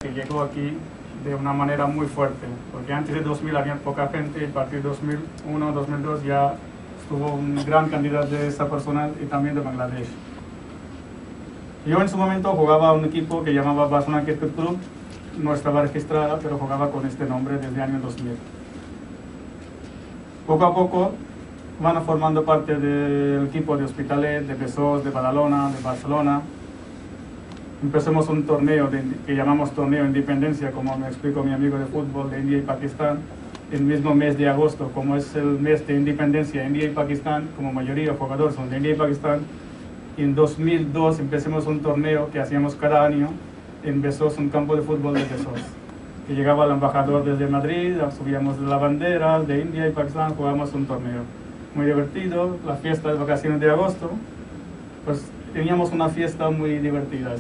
que llegó aquí de una manera muy fuerte, porque antes de 2000 había poca gente, y a partir de 2001, 2002 ya estuvo un gran cantidad de esa persona y también de Bangladesh. Yo en su momento jugaba un equipo que llamaba Barcelona Cricket Club, no estaba registrada, pero jugaba con este nombre desde el año 2000. Poco a poco van formando parte del equipo de Hospitalet, de Besós, de Badalona, de Barcelona. Empezamos un torneo que llamamos Torneo Independencia, como me explicó mi amigo de fútbol de India y Pakistán, el mismo mes de agosto, como es el mes de independencia, India y Pakistán, como mayoría de jugadores son de India y Pakistán. Y en 2002 empezamos un torneo que hacíamos cada año en Besós, un campo de fútbol de Besós, que llegaba el embajador desde Madrid, subíamos la bandera de India y Pakistán, jugábamos un torneo. Muy divertido, la fiesta de vacaciones de agosto, pues teníamos una fiesta muy divertida.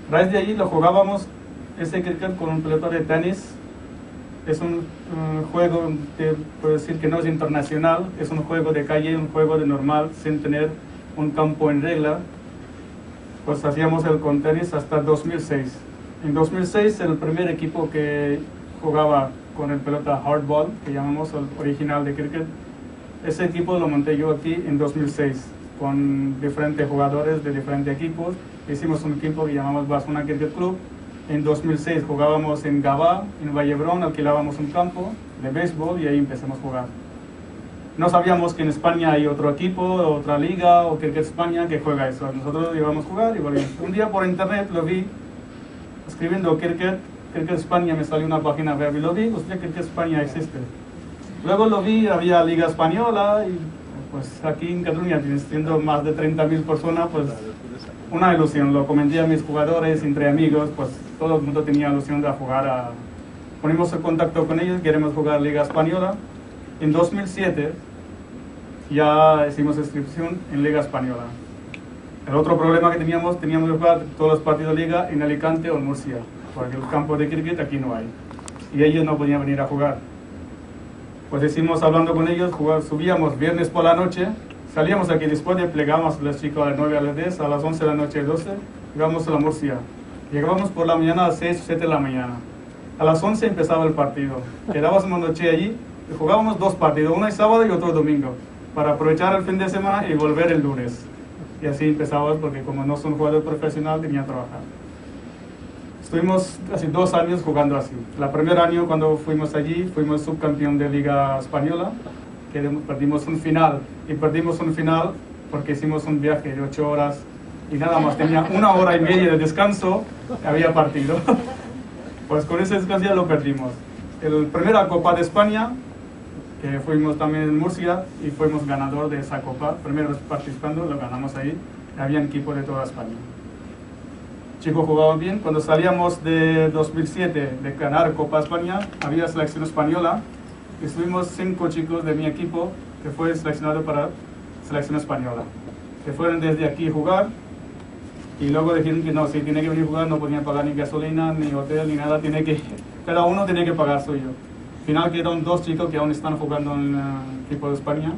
A raíz de ahí lo jugábamos ese cricket con un pelota de tenis. Es un juego, puedo decir que no es internacional, es un juego de calle, un juego de normal, sin tener un campo en regla. Pues hacíamos el con tenis hasta 2006. En 2006 el primer equipo que jugaba con el pelota hardball, que llamamos el original de cricket, ese equipo lo monté yo aquí en 2006, con diferentes jugadores de diferentes equipos. Hicimos un equipo que llamamos Barcelona Cricket Club. En 2006 jugábamos en Gavà, en Vallebrón, alquilábamos un campo de béisbol y ahí empezamos a jugar. No sabíamos que en España hay otro equipo, otra liga, o Cricket España que juega eso. Nosotros íbamos a jugar y volvíamos. Un día por internet lo vi, escribiendo Cricket España, me salió una página web y lo vi, hostia, Cricket España existe. Luego lo vi, había Liga Española y pues aquí en Cataluña, siendo más de 30.000 personas, pues una ilusión. Lo comenté a mis jugadores, entre amigos, pues todo el mundo tenía ilusión de jugar. Ponimos en contacto con ellos, queremos jugar Liga Española. En 2007 ya hicimos inscripción en Liga Española. El otro problema que teníamos que jugar todos los partidos de Liga en Alicante o en Murcia, porque el campo de cricket aquí no hay. Y ellos no podían venir a jugar. Pues hicimos, hablando con ellos, subíamos viernes por la noche, salíamos aquí después de plegamos a los chicos a las 9 a las 10, a las 11 de la noche, 12, íbamos a la Murcia. Llegábamos por la mañana a las 6 o 7 de la mañana. A las 11 empezaba el partido. Quedábamos una noche allí y jugábamos dos partidos, uno el sábado y otro el domingo, para aprovechar el fin de semana y volver el lunes. Y así empezábamos, porque como no son jugador profesional, tenía que trabajar. Estuvimos casi 2 años jugando así. El primer año cuando fuimos allí, fuimos subcampeón de Liga Española, que perdimos un final. Y perdimos un final porque hicimos un viaje de 8 horas y nada más tenía 1 hora y media de descanso, había partido. Pues con ese descanso ya lo perdimos. El primera Copa de España, que fuimos también en Murcia y fuimos ganador de esa Copa. Primero participando, lo ganamos ahí. Había equipo de toda España. Chicos jugaban bien. Cuando salíamos de 2007 de ganar Copa España, había selección española. Estuvimos 5 chicos de mi equipo que fue seleccionado para selección española, que fueron desde aquí a jugar y luego dijeron que no, si tiene que venir a jugar no podían pagar ni gasolina, ni hotel, ni nada, cada uno tiene que pagar suyo. Al final quedaron 2 chicos que aún están jugando en el equipo de España,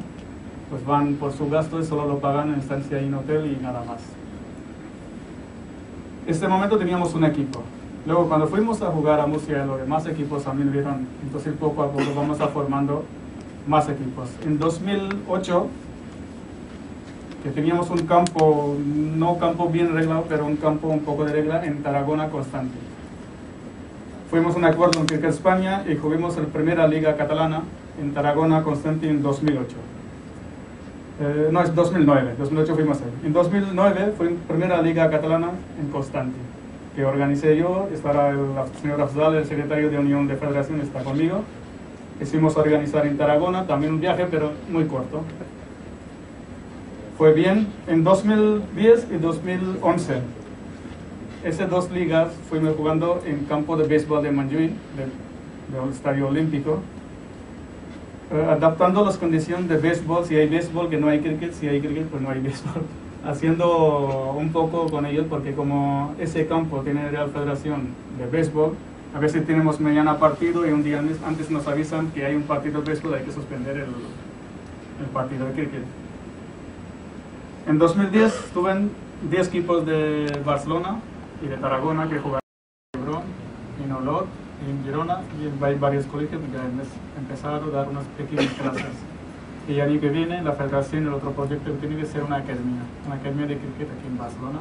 pues van por su gasto y solo lo pagan en estancia y en hotel y nada más. En este momento teníamos un equipo. Luego cuando fuimos a jugar a Murcia, los demás equipos también vieron, entonces poco a poco vamos a formando más equipos. En 2008, que teníamos un campo, no campo bien arreglado, pero un campo un poco de regla en Tarragona Constante. Fuimos a un acuerdo en Cricket España y jugamos la primera liga catalana en Tarragona Constante en 2008. No, es 2009, 2008 fuimos ahí. En 2009 fue la primera liga catalana en Constante, que organicé yo, estará el señor Afzal, el secretario de Unión de Federación, está conmigo. Hicimos organizar en Tarragona, también un viaje, pero muy corto. Fue bien. En 2010 y 2011, esas 2 ligas fuimos jugando en campo de béisbol de Montjuïc, del Estadio Olímpico, adaptando las condiciones de béisbol. Si hay béisbol, que no hay cricket; si hay cricket, pues no hay béisbol. Haciendo un poco con ellos, porque como ese campo tiene Real Federación de Béisbol, a veces tenemos mañana partido y un día antes nos avisan que hay un partido de béisbol, hay que suspender el partido de cricket. En 2010 estuve en 10 equipos de Barcelona y de Tarragona que jugaron en Lebrón, en Olot, en Girona, y hay varios colegios que han empezado a dar unas pequeñas clases. Y el año que viene la federación, el otro proyecto que tiene que ser una academia de cricket aquí en Barcelona,